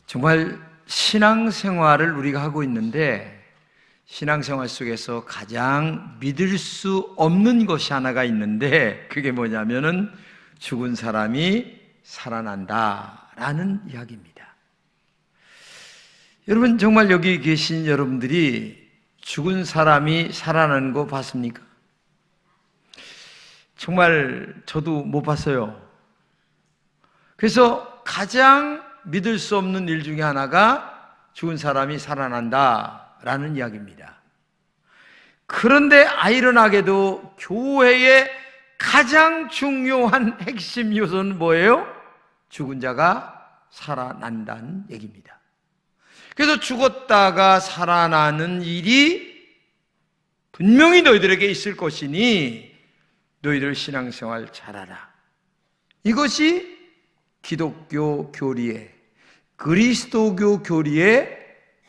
정말 신앙생활을 우리가 하고 있는데 신앙생활 속에서 가장 믿을 수 없는 것이 하나가 있는데 그게 뭐냐면은 죽은 사람이 살아난다라는 이야기입니다. 여러분, 정말 여기 계신 여러분들이 죽은 사람이 살아나는 거 봤습니까? 정말 저도 못 봤어요. 그래서 가장 믿을 수 없는 일 중에 하나가 죽은 사람이 살아난다라는 이야기입니다. 그런데 아이러나게도 교회의 가장 중요한 핵심 요소는 뭐예요? 죽은 자가 살아난다는 얘기입니다. 그래서 죽었다가 살아나는 일이 분명히 너희들에게 있을 것이니 너희들 신앙생활 잘하라. 이것이 기독교 교리의, 그리스도교 교리의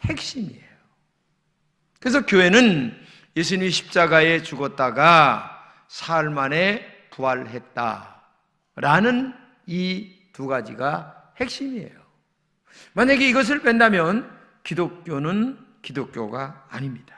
핵심이에요. 그래서 교회는 예수님이 십자가에 죽었다가 사흘 만에 부활했다라는 이 두 가지가 핵심이에요. 만약에 이것을 뺀다면 기독교는 기독교가 아닙니다.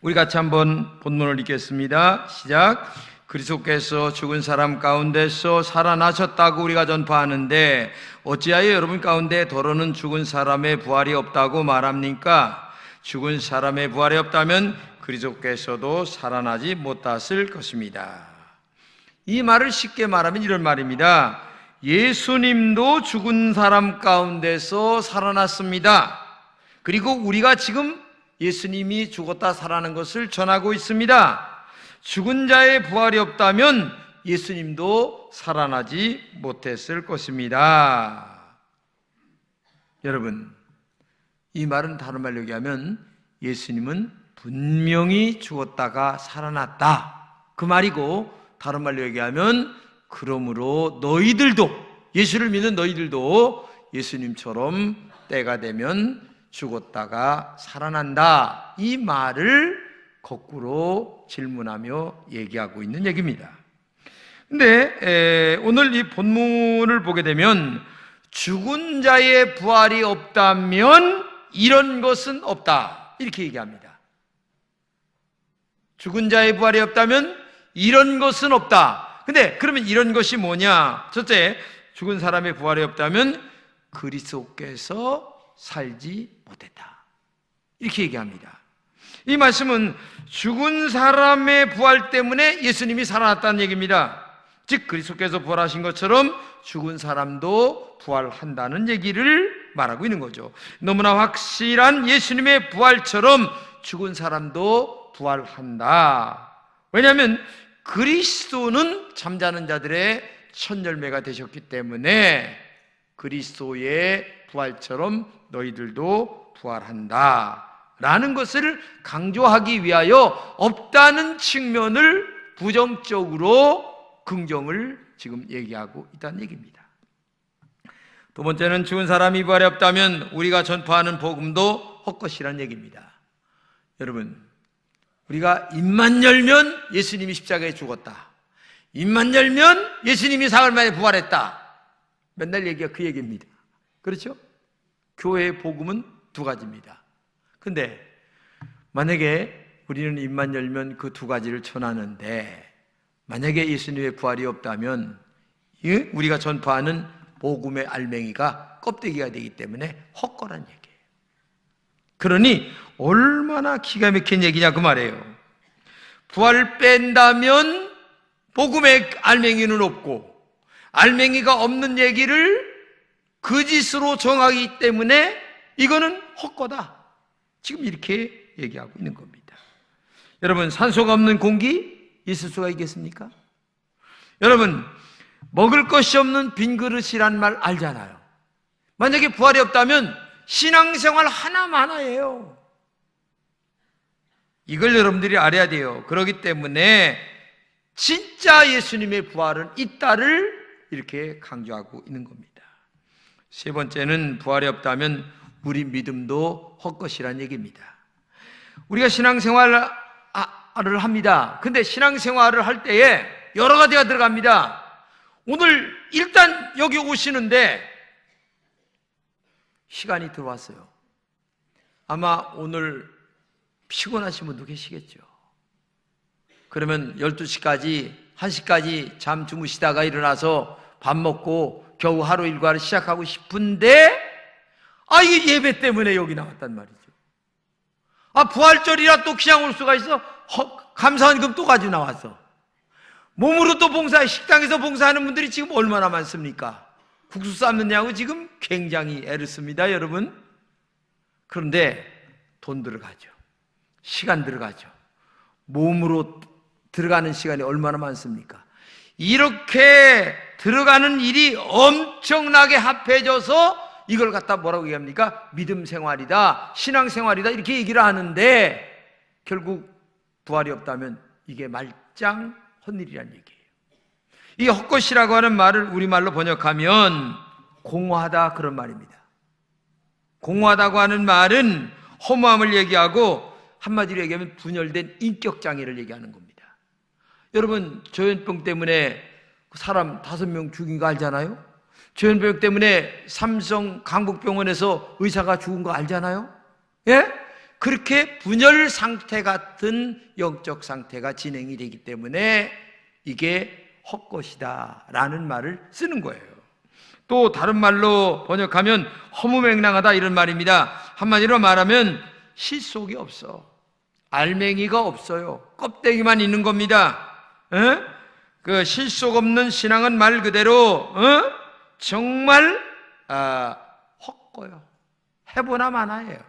우리 같이 한번 본문을 읽겠습니다. 시작. 그리스도께서 죽은 사람 가운데서 살아나셨다고 우리가 전파하는데 어찌하여 여러분 가운데 더러는 죽은 사람의 부활이 없다고 말합니까? 죽은 사람의 부활이 없다면 그리스도께서도 살아나지 못하실 것입니다. 이 말을 쉽게 말하면 이런 말입니다. 예수님도 죽은 사람 가운데서 살아났습니다. 그리고 우리가 지금 예수님이 죽었다 살아난 것을 전하고 있습니다. 죽은 자의 부활이 없다면 예수님도 살아나지 못했을 것입니다. 여러분, 이 말은 다른 말로 얘기하면 예수님은 분명히 죽었다가 살아났다, 그 말이고, 다른 말로 얘기하면 그러므로 너희들도, 예수를 믿는 너희들도 예수님처럼 때가 되면 죽었다가 살아난다, 이 말을 거꾸로 질문하며 얘기하고 있는 얘기입니다. 근데 오늘 이 본문을 보게 되면 죽은 자의 부활이 없다면 이런 것은 없다, 이렇게 얘기합니다. 죽은 자의 부활이 없다면 이런 것은 없다. 근데 그러면 이런 것이 뭐냐? 첫째, 죽은 사람의 부활이 없다면 그리스도께서 살지 못했다, 이렇게 얘기합니다. 이 말씀은 죽은 사람의 부활 때문에 예수님이 살아났다는 얘기입니다. 즉 그리스도께서 부활하신 것처럼 죽은 사람도 부활한다는 얘기를 말하고 있는 거죠. 너무나 확실한 예수님의 부활처럼 죽은 사람도 부활한다. 왜냐하면 그리스도는 잠자는 자들의 첫 열매가 되셨기 때문에 그리스도의 부활처럼 너희들도 부활한다 라는 것을 강조하기 위하여 없다는 측면을 부정적으로 긍정을 지금 얘기하고 있다는 얘기입니다. 두 번째는 죽은 사람이 부활이 없다면 우리가 전파하는 복음도 헛것이라는 얘기입니다. 여러분, 우리가 입만 열면 예수님이 십자가에 죽었다, 입만 열면 예수님이 사흘 만에 부활했다, 맨날 얘기가 그 얘기입니다. 그렇죠? 교회의 복음은 두 가지입니다. 근데 만약에 우리는 입만 열면 그 두 가지를 전하는데 만약에 예수님의 부활이 없다면 우리가 전파하는 복음의 알맹이가 껍데기가 되기 때문에 헛거란 얘기예요. 그러니 얼마나 기가 막힌 얘기냐 그 말이에요. 부활을 뺀다면 복음의 알맹이는 없고 알맹이가 없는 얘기를 거짓으로 정하기 때문에 이거는 헛거다, 지금 이렇게 얘기하고 있는 겁니다. 여러분, 산소가 없는 공기 있을 수가 있겠습니까? 여러분, 먹을 것이 없는 빈 그릇이란 말 알잖아요. 만약에 부활이 없다면 신앙생활 하나마나예요. 이걸 여러분들이 알아야 돼요. 그렇기 때문에 진짜 예수님의 부활은 있다를 이렇게 강조하고 있는 겁니다. 세 번째는 부활이 없다면 우리 믿음도 헛것이란 얘기입니다. 우리가 신앙생활을 합니다. 근데 신앙생활을 할 때에 여러 가지가 들어갑니다. 오늘 일단 여기 오시는데 시간이 들어왔어요. 아마 오늘 피곤하신 분도 계시겠죠. 그러면 12시까지 1시까지 잠 주무시다가 일어나서 밥 먹고 겨우 하루 일과를 시작하고 싶은데 이게 예배 때문에 여기 나왔단 말이죠. 부활절이라 또 그냥 올 수가 있어? 감사원금 또 가지고 나왔어. 몸으로 또 봉사해. 식당에서 봉사하는 분들이 지금 얼마나 많습니까? 국수 삶느냐고 지금 굉장히 애를 씁니다, 여러분. 그런데 돈 들어가죠. 시간 들어가죠. 몸으로 들어가는 시간이 얼마나 많습니까? 이렇게 들어가는 일이 엄청나게 합해져서 이걸 갖다 뭐라고 얘기합니까? 믿음 생활이다, 신앙 생활이다, 이렇게 얘기를 하는데 결국 부활이 없다면 이게 말짱 헛일이란 얘기예요. 이 헛것이라고 하는 말을 우리말로 번역하면 공허하다, 그런 말입니다. 공허하다고 하는 말은 허무함을 얘기하고 한마디로 얘기하면 분열된 인격장애를 얘기하는 겁니다. 여러분, 조현병 때문에 사람 5명 죽인 거 알잖아요? 조현병 때문에 삼성 강북병원에서 의사가 죽은 거 알잖아요? 예? 그렇게 분열 상태 같은 영적 상태가 진행이 되기 때문에 이게 헛것이다 라는 말을 쓰는 거예요. 또 다른 말로 번역하면 허무맹랑하다, 이런 말입니다. 한마디로 말하면 실속이 없어. 알맹이가 없어요. 껍데기만 있는 겁니다. 그 실속 없는 신앙은 말 그대로 정말 헛거요. 해보나 마나예요.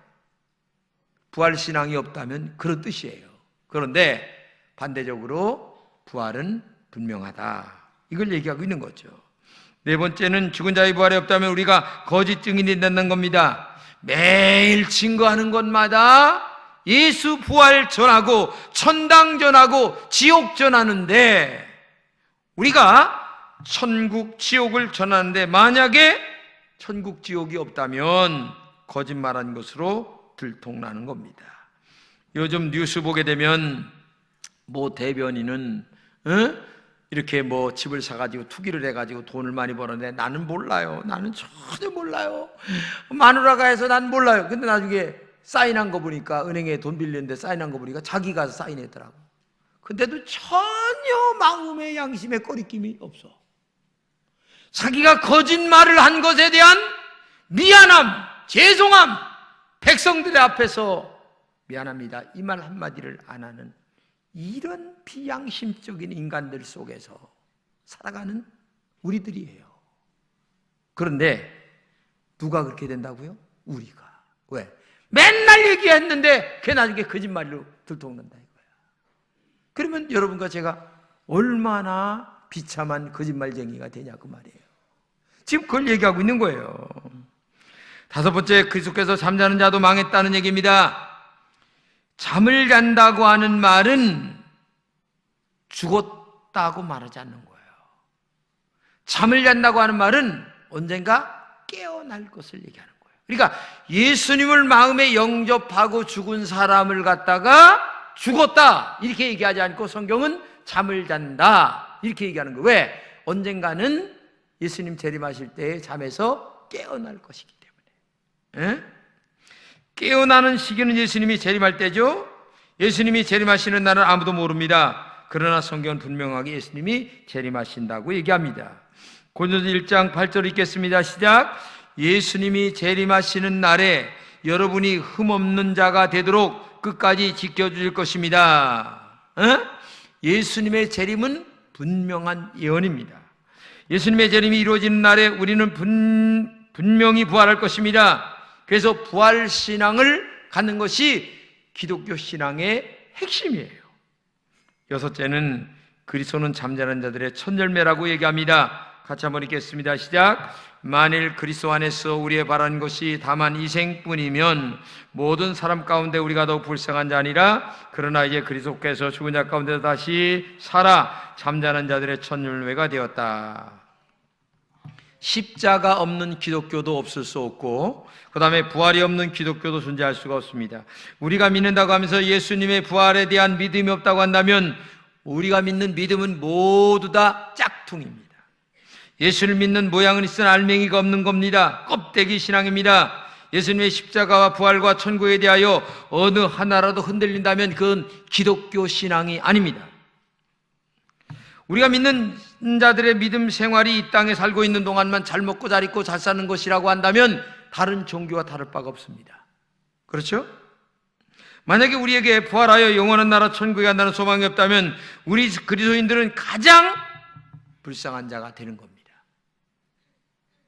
부활신앙이 없다면 그런 뜻이에요. 그런데 반대적으로 부활은 분명하다, 이걸 얘기하고 있는 거죠. 네 번째는 죽은 자의 부활이 없다면 우리가 거짓 증인이 된다는 겁니다. 매일 증거하는 것마다 예수 부활 전하고 천당 전하고 지옥 전하는데, 우리가 천국 지옥을 전하는데 만약에 천국 지옥이 없다면 거짓말한 것으로 들통나는 겁니다. 요즘 뉴스 보게 되면 뭐 대변인은 이렇게 뭐 집을 사가지고 투기를 해가지고 돈을 많이 벌었는데 나는 몰라요. 나는 전혀 몰라요. 마누라가 해서 난 몰라요. 근데 나중에 사인한 거 보니까, 은행에 돈 빌렸는데 사인한 거 보니까 자기가 사인했더라고. 근데도 전혀 마음의 양심의 꺼리낌이 없어. 자기가 거짓말을 한 것에 대한 미안함, 죄송함, 백성들의 앞에서 미안합니다, 이 말 한마디를 안 하는 이런 비양심적인 인간들 속에서 살아가는 우리들이에요. 그런데 누가 그렇게 된다고요? 우리가. 왜? 맨날 얘기했는데 그게 나중에 거짓말로 들통난다 이거야. 그러면 여러분과 제가 얼마나 비참한 거짓말쟁이가 되냐고 말이에요. 지금 그걸 얘기하고 있는 거예요. 다섯 번째, 그리스도께서 잠자는 자도 망했다는 얘기입니다. 잠을 잔다고 하는 말은 죽었다고 말하지 않는 거예요. 잠을 잔다고 하는 말은 언젠가 깨어날 것을 얘기하는 거예요. 그러니까 예수님을 마음에 영접하고 죽은 사람을 갖다가 죽었다 이렇게 얘기하지 않고 성경은 잠을 잔다 이렇게 얘기하는 거예요. 왜? 언젠가는 예수님 재림하실 때 잠에서 깨어날 것이기 때문에. 깨어나는 시기는 예수님이 재림할 때죠. 예수님이 재림하시는 날은 아무도 모릅니다. 그러나 성경은 분명하게 예수님이 재림하신다고 얘기합니다. 고린도서 1장 8절 읽겠습니다. 시작. 예수님이 재림하시는 날에 여러분이 흠없는 자가 되도록 끝까지 지켜주실 것입니다. 예수님의 재림은 분명한 예언입니다. 예수님의 재림이 이루어지는 날에 우리는 분명히 부활할 것입니다. 그래서 부활신앙을 갖는 것이 기독교 신앙의 핵심이에요. 여섯째는 그리스도는 잠자는 자들의 첫 열매라고 얘기합니다. 같이 한번 읽겠습니다. 시작. 만일 그리스도 안에서 우리의 바라는 것이 다만 이 생뿐이면 모든 사람 가운데 우리가 더 불쌍한 자 아니라, 그러나 이제 그리스도께서 죽은 자 가운데 다시 살아 잠자는 자들의 첫 열매가 되었다. 십자가 없는 기독교도 없을 수 없고, 그 다음에 부활이 없는 기독교도 존재할 수가 없습니다. 우리가 믿는다고 하면서 예수님의 부활에 대한 믿음이 없다고 한다면 우리가 믿는 믿음은 모두 다 짝퉁입니다. 예수를 믿는 모양은 있으나 알맹이가 없는 겁니다. 껍데기 신앙입니다. 예수님의 십자가와 부활과 천국에 대하여 어느 하나라도 흔들린다면 그건 기독교 신앙이 아닙니다. 우리가 믿는 자들의 믿음 생활이 이 땅에 살고 있는 동안만 잘 먹고 잘 입고 잘 사는 것이라고 한다면 다른 종교와 다를 바가 없습니다. 그렇죠? 만약에 우리에게 부활하여 영원한 나라 천국에 간다는 소망이 없다면 우리 그리스도인들은 가장 불쌍한 자가 되는 겁니다.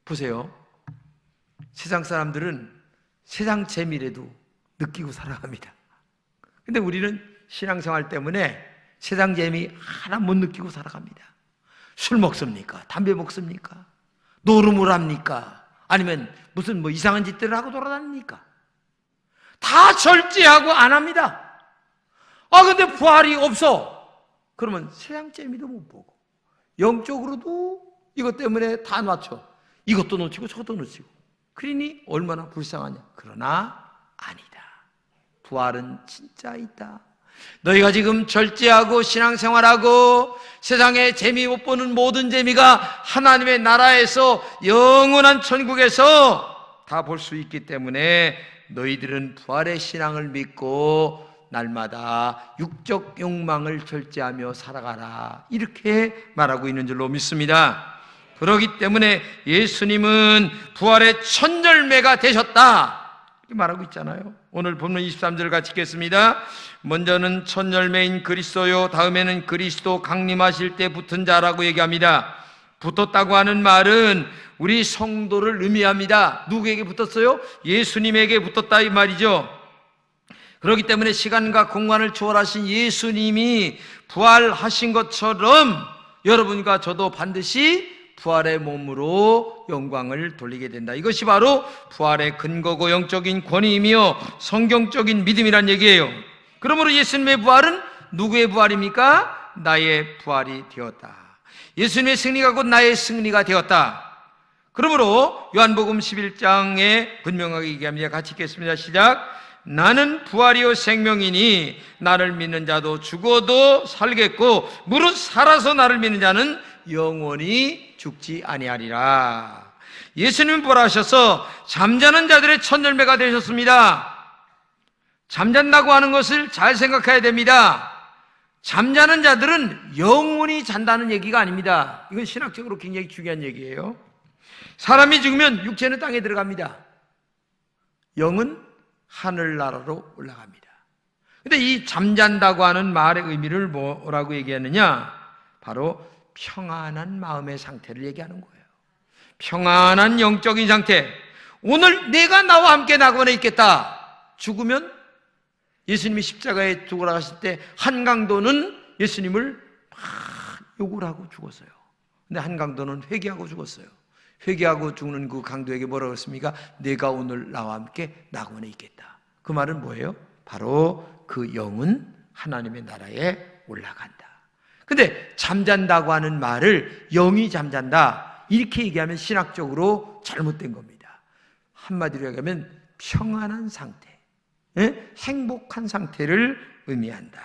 보세요. 세상 사람들은 세상 재미라도 느끼고 살아갑니다. 근데 우리는 신앙생활 때문에 세상 재미 하나 못 느끼고 살아갑니다. 술 먹습니까? 담배 먹습니까? 노름을 합니까? 아니면 무슨 이상한 짓들을 하고 돌아다닙니까? 다 절제하고 안 합니다. 근데 부활이 없어. 그러면 세상 재미도 못 보고 영적으로도 이것 때문에 다 놓쳐. 이것도 놓치고 저것도 놓치고. 그러니 얼마나 불쌍하냐. 그러나 아니다. 부활은 진짜 있다. 너희가 지금 절제하고 신앙생활하고 세상에 재미 못 보는 모든 재미가 하나님의 나라에서 영원한 천국에서 다 볼 수 있기 때문에 너희들은 부활의 신앙을 믿고 날마다 육적 욕망을 절제하며 살아가라. 이렇게 말하고 있는 줄로 믿습니다. 그렇기 때문에 예수님은 부활의 첫 열매가 되셨다. 이렇게 말하고 있잖아요. 오늘 본문 23절 같이 읽겠습니다. 먼저는 첫 열매인 그리스도요, 다음에는 그리스도 강림하실 때 붙은 자라고 얘기합니다. 붙었다고 하는 말은 우리 성도를 의미합니다. 누구에게 붙었어요? 예수님에게 붙었다 이 말이죠. 그렇기 때문에 시간과 공간을 초월하신 예수님이 부활하신 것처럼 여러분과 저도 반드시 부활의 몸으로 영광을 돌리게 된다. 이것이 바로 부활의 근거고 영적인 권위이며 성경적인 믿음이란 얘기예요. 그러므로 예수님의 부활은 누구의 부활입니까? 나의 부활이 되었다. 예수님의 승리가 곧 나의 승리가 되었다. 그러므로 요한복음 11장에 분명하게 얘기합니다. 같이 읽겠습니다. 시작. 나는 부활이요 생명이니 나를 믿는 자도 죽어도 살겠고 무릇 살아서 나를 믿는 자는 영원히 죽지 아니하리라. 예수님은 부활하셔서 잠자는 자들의 첫 열매가 되셨습니다. 잠잔다고 하는 것을 잘 생각해야 됩니다. 잠자는 자들은 영원히 잔다는 얘기가 아닙니다. 이건 신학적으로 굉장히 중요한 얘기예요. 사람이 죽으면 육체는 땅에 들어갑니다. 영은 하늘나라로 올라갑니다. 근데 이 잠잔다고 하는 말의 의미를 뭐라고 얘기하느냐? 바로 평안한 마음의 상태를 얘기하는 거예요. 평안한 영적인 상태. 오늘 내가 나와 함께 낙원에 있겠다. 죽으면 예수님이 십자가에 돌아가실 때 한강도는 예수님을 막 욕을 하고 죽었어요. 근데 한강도는 회개하고 죽었어요. 회개하고 죽는 그 강도에게 뭐라고 했습니까? 내가 오늘 나와 함께 낙원에 있겠다. 그 말은 뭐예요? 바로 그 영은 하나님의 나라에 올라간다. 근데 잠잔다고 하는 말을 영이 잠잔다 이렇게 얘기하면 신학적으로 잘못된 겁니다. 한마디로 얘기하면 평안한 상태, 행복한 상태를 의미한다.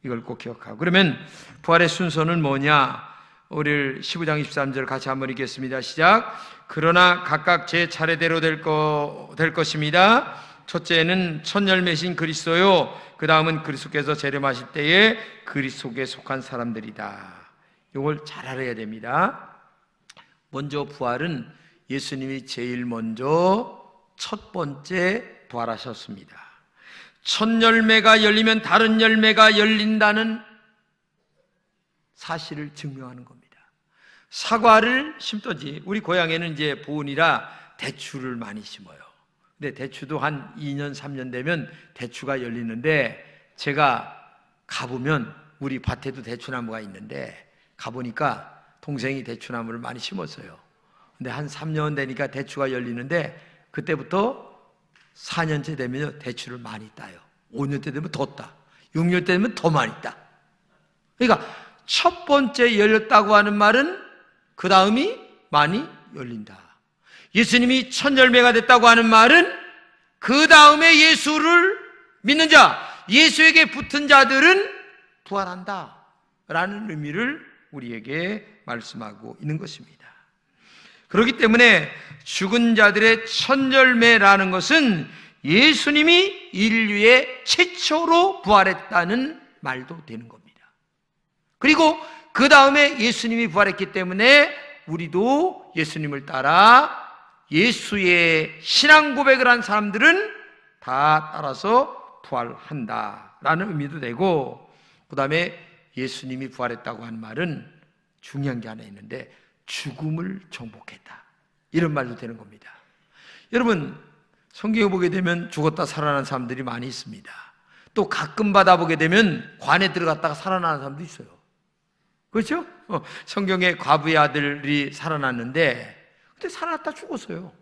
이걸 꼭 기억하고. 그러면 부활의 순서는 뭐냐? 우리 15장 23절 같이 한번 읽겠습니다. 시작. 그러나 각각 제 차례대로 될 것입니다. 첫째는 첫 열매신 그리스도요, 그 다음은 그리스도께서 재림하실 때에 그리스도에 속한 사람들이다. 이걸 잘 알아야 됩니다. 먼저 부활은 예수님이 제일 먼저 첫 번째 부활하셨습니다. 첫 열매가 열리면 다른 열매가 열린다는 사실을 증명하는 겁니다. 사과를 심든지, 우리 고향에는 이제 보은이라 대추를 많이 심어요. 근데 대추도 한 2년, 3년 되면 대추가 열리는데, 제가 가보면 우리 밭에도 대추나무가 있는데 가보니까 동생이 대추나무를 많이 심었어요. 근데 한 3년 되니까 대추가 열리는데 그때부터 4년째 되면 대추를 많이 따요. 5년째 되면 더 따. 6년째 되면 더 많이 따. 그러니까 첫 번째 열렸다고 하는 말은 그 다음이 많이 열린다. 예수님이 첫 열매가 됐다고 하는 말은 그 다음에 예수를 믿는 자, 예수에게 붙은 자들은 부활한다 라는 의미를 우리에게 말씀하고 있는 것입니다. 그렇기 때문에 죽은 자들의 첫 열매라는 것은 예수님이 인류의 최초로 부활했다는 말도 되는 겁니다. 그리고 그 다음에 예수님이 부활했기 때문에 우리도 예수님을 따라 예수의 신앙 고백을 한 사람들은 다 따라서 부활한다라는 의미도 되고, 그 다음에 예수님이 부활했다고 하는 말은 중요한 게 하나 있는데 죽음을 정복했다, 이런 말도 되는 겁니다. 여러분, 성경에 보게 되면 죽었다 살아난 사람들이 많이 있습니다. 또 가끔 받아보게 되면 관에 들어갔다가 살아나는 사람도 있어요. 그렇죠? 성경에 과부의 아들이 살아났는데 근데 살아났다 죽었어요.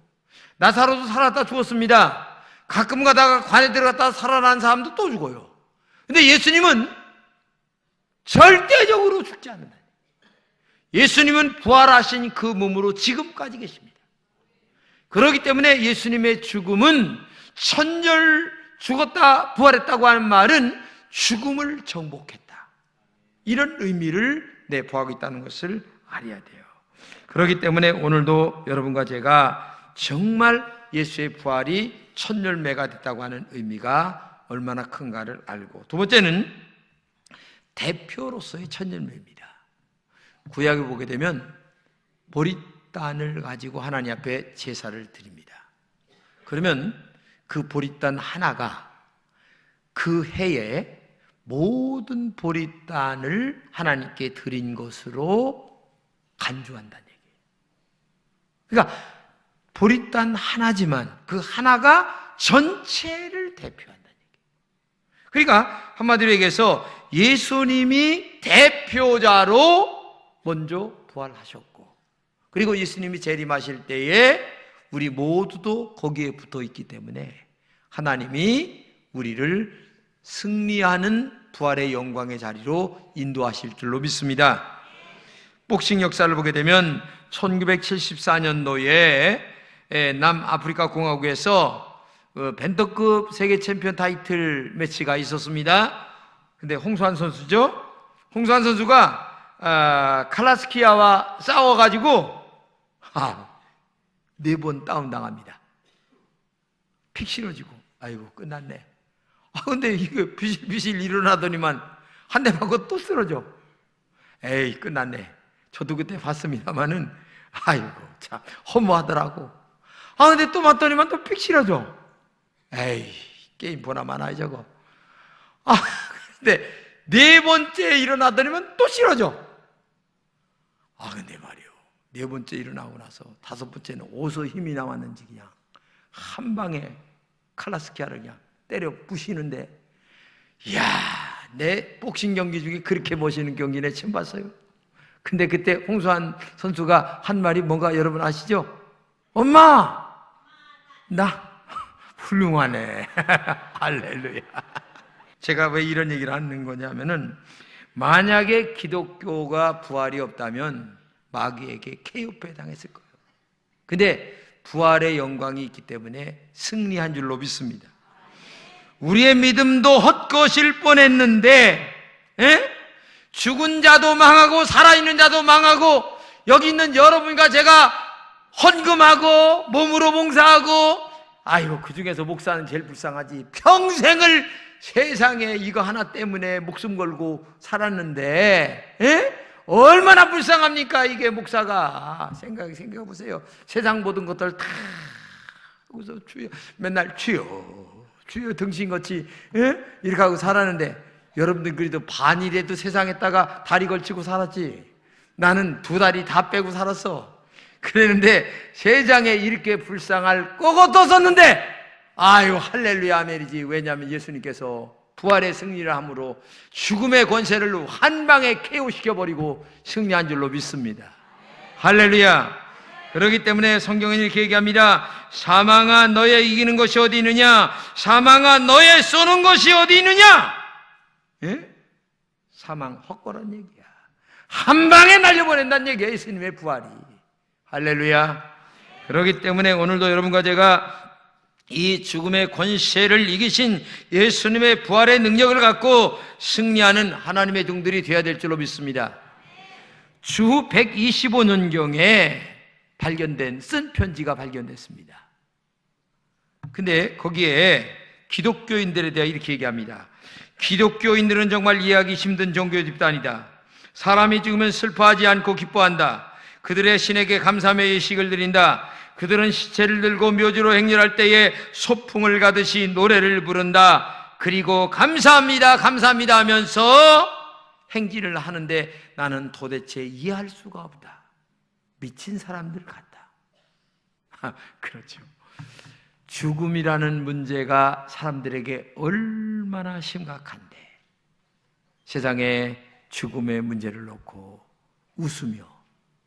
나사로도 살아났다 죽었습니다. 가끔 가다가 관에 들어갔다가 살아난 사람도 또 죽어요. 근데 예수님은 절대적으로 죽지 않는다. 예수님은 부활하신 그 몸으로 지금까지 계십니다. 그렇기 때문에 예수님의 죽음은 천절 죽었다 부활했다고 하는 말은 죽음을 정복했다, 이런 의미를 내포하고 있다는 것을 알아야 돼요. 그렇기 때문에 오늘도 여러분과 제가 정말 예수의 부활이 첫 열매가 됐다고 하는 의미가 얼마나 큰가를 알고, 두 번째는 대표로서의 첫 열매입니다. 구약을 보게 되면 보리단을 가지고 하나님 앞에 제사를 드립니다. 그러면 그 보리단 하나가 그 해에 모든 보리단을 하나님께 드린 것으로 간주한다는 얘기예요. 그러니까 보리단 하나지만 그 하나가 전체를 대표한다는 얘기예요. 그러니까 한마디로 얘기해서 예수님이 대표자로 먼저 부활하셨고, 그리고 예수님이 재림하실 때에 우리 모두도 거기에 붙어 있기 때문에 하나님이 우리를 승리하는 부활의 영광의 자리로 인도하실 줄로 믿습니다. 복싱 역사를 보게 되면 1974년도에 남아프리카 공화국에서 벤더급 세계 챔피언 타이틀 매치가 있었습니다. 근데 홍수환 선수죠. 홍수환 선수가 칼라스키아와 싸워가지고 4번 다운당합니다. 픽 실어지고 아이고 끝났네. 근데 이거 비실비실 일어나더니만 한 대 맞고 또 쓰러져. 에이 끝났네. 저도 그때 봤습니다만은 아이고 참 허무하더라고. 근데 또 맞더니만 또 픽 실어져. 에이 게임 보나 마나 저거. 근데 4번째 일어나더니만 또 실어져. 근데 말이요, 4번째 일어나고 나서 5번째는 어디서 힘이 나왔는지 그냥 한 방에 칼라스키아를 그냥 때려 부시는데, 이야, 내 복싱 경기 중에 그렇게 멋있는 경기 내 처음 봤어요. 근데 그때 홍수환 선수가 한 말이 뭔가 여러분 아시죠? 엄마! 나 훌륭하네. 할렐루야. 제가 왜 이런 얘기를 하는 거냐면은, 만약에 기독교가 부활이 없다면 마귀에게 KO패 당했을 거예요. 근데 부활의 영광이 있기 때문에 승리한 줄로 믿습니다. 우리의 믿음도 헛것일 뻔했는데 죽은 자도 망하고 살아있는 자도 망하고, 여기 있는 여러분과 제가 헌금하고 몸으로 봉사하고, 아이고 그 중에서 목사는 제일 불쌍하지. 평생을 세상에 이거 하나 때문에 목숨 걸고 살았는데 얼마나 불쌍합니까? 이게 목사가 생각해 보세요. 세상 모든 것들 다 여기서 주여 맨날 주여 등신같이 이렇게 하고 살았는데, 여러분들 그래도 반이라도 세상에다가 다리 걸치고 살았지. 나는 2다리 다 빼고 살았어. 그랬는데 세상에 이렇게 불쌍할 거고 또 썼는데, 아유 할렐루야 아멘이지. 왜냐하면 예수님께서 부활의 승리를 함으로 죽음의 권세를 한 방에 KO 시켜버리고 승리한 줄로 믿습니다. 할렐루야. 그렇기 때문에 성경은 이렇게 얘기합니다. 사망아 너의 이기는 것이 어디 있느냐? 사망아 너의 쏘는 것이 어디 있느냐? 사망 헛거란 얘기야. 한 방에 날려보낸다는 얘기야, 예수님의 부활이. 할렐루야. 그렇기 때문에 오늘도 여러분과 제가 이 죽음의 권세를 이기신 예수님의 부활의 능력을 갖고 승리하는 하나님의 종들이 되어야 될 줄로 믿습니다. 주 125년경에 쓴 편지가 발견됐습니다. 근데 거기에 기독교인들에 대해 이렇게 얘기합니다. 기독교인들은 정말 이해하기 힘든 종교 집단이다. 사람이 죽으면 슬퍼하지 않고 기뻐한다. 그들의 신에게 감사의 예식을 드린다. 그들은 시체를 들고 묘지로 행렬할 때에 소풍을 가듯이 노래를 부른다. 그리고 감사합니다, 감사합니다 하면서 행진을 하는데 나는 도대체 이해할 수가 없다. 미친 사람들 같다. 그렇죠. 죽음이라는 문제가 사람들에게 얼마나 심각한데 세상에 죽음의 문제를 놓고 웃으며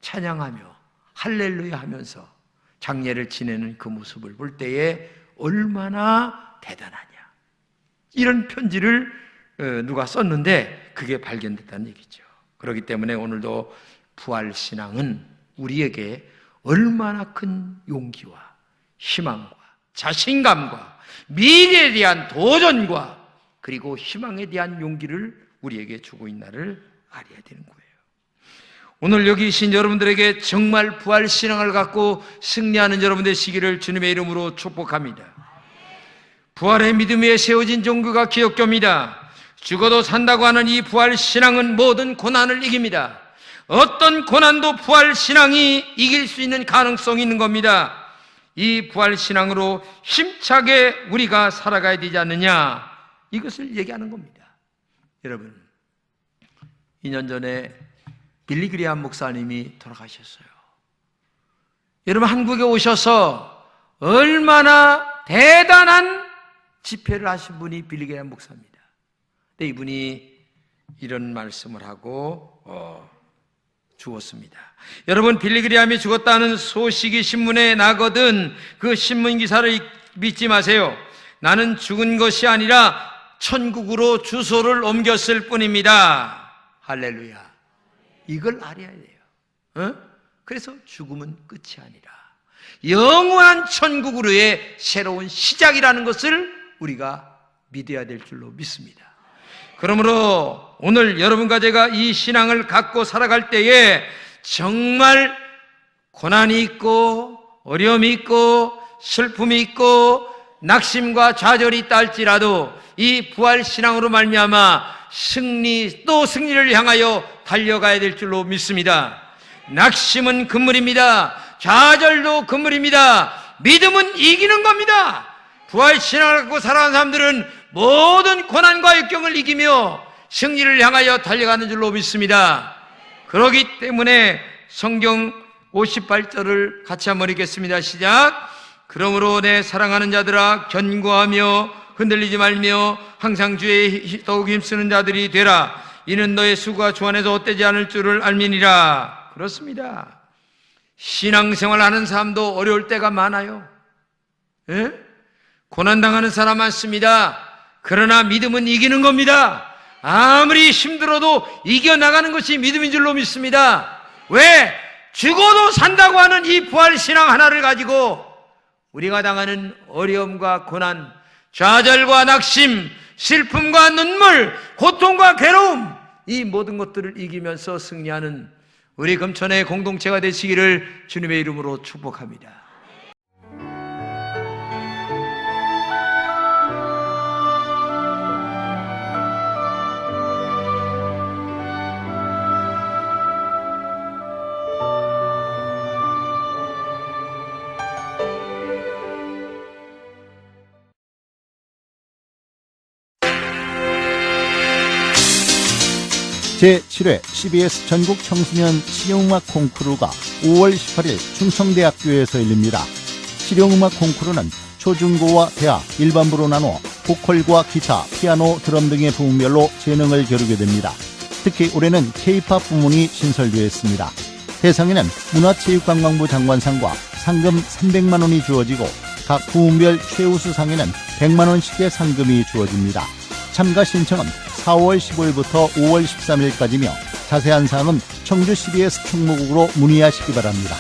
찬양하며 할렐루야 하면서 장례를 지내는 그 모습을 볼 때에 얼마나 대단하냐. 이런 편지를 누가 썼는데 그게 발견됐다는 얘기죠. 그렇기 때문에 오늘도 부활신앙은 우리에게 얼마나 큰 용기와 희망과 자신감과 미래에 대한 도전과 그리고 희망에 대한 용기를 우리에게 주고 있나를 알아야 되는 거예요. 오늘 여기 계신 여러분들에게 정말 부활신앙을 갖고 승리하는 여러분 되시기를 주님의 이름으로 축복합니다. 부활의 믿음 위에 세워진 종교가 기독교입니다. 죽어도 산다고 하는 이 부활신앙은 모든 고난을 이깁니다. 어떤 고난도 부활신앙이 이길 수 있는 가능성이 있는 겁니다. 이 부활신앙으로 힘차게 우리가 살아가야 되지 않느냐, 이것을 얘기하는 겁니다. 여러분, 2년 전에 빌리 그레이엄 목사님이 돌아가셨어요. 여러분, 한국에 오셔서 얼마나 대단한 집회를 하신 분이 빌리 그레이엄 목사입니다. 근데 이분이 이런 말씀을 하고 죽었습니다. 여러분, 빌리 그레이엄이 죽었다는 소식이 신문에 나거든 그 신문 기사를 믿지 마세요. 나는 죽은 것이 아니라 천국으로 주소를 옮겼을 뿐입니다. 할렐루야. 이걸 알아야 돼요. 그래서 죽음은 끝이 아니라 영원한 천국으로의 새로운 시작이라는 것을 우리가 믿어야 될 줄로 믿습니다. 그러므로 오늘 여러분과 제가 이 신앙을 갖고 살아갈 때에 정말 고난이 있고 어려움이 있고 슬픔이 있고 낙심과 좌절이 있다 할지라도 이 부활신앙으로 말미암아 또 승리를 향하여 달려가야 될 줄로 믿습니다. 낙심은 금물입니다. 좌절도 금물입니다. 믿음은 이기는 겁니다. 부활신앙을 갖고 살아가는 사람들은 모든 고난과 역경을 이기며 승리를 향하여 달려가는 줄로 믿습니다. 그렇기 때문에 성경 58절을 같이 한번 읽겠습니다. 시작. 그러므로 내 사랑하는 자들아 견고하며 흔들리지 말며 항상 주의 더욱 힘쓰는 자들이 되라. 이는 너의 수고가 주 안에서 헛되지 않을 줄을 알미니라. 그렇습니다. 신앙생활 하는 사람도 어려울 때가 많아요. 예? 고난당하는 사람 많습니다. 그러나 믿음은 이기는 겁니다. 아무리 힘들어도 이겨나가는 것이 믿음인 줄로 믿습니다. 왜? 죽어도 산다고 하는 이 부활신앙 하나를 가지고 우리가 당하는 어려움과 고난, 좌절과 낙심, 슬픔과 눈물, 고통과 괴로움, 이 모든 것들을 이기면서 승리하는 우리 금천의 공동체가 되시기를 주님의 이름으로 축복합니다. 제7회 CBS 전국 청소년 실용음악 콩쿠르가 5월 18일 충청대학교에서 열립니다. 실용음악 콩쿠르는 초중고와 대학, 일반부로 나눠 보컬과 기타, 피아노, 드럼 등의 부문별로 재능을 겨루게 됩니다. 특히 올해는 K-POP 부문이 신설되었습니다. 대상에는 문화체육관광부 장관상과 상금 300만 원이 주어지고 각 부문별 최우수상에는 100만 원씩의 상금이 주어집니다. 참가 신청은 4월 15일부터 5월 13일까지며 자세한 사항은 청주 CBS 충무국으로 문의하시기 바랍니다.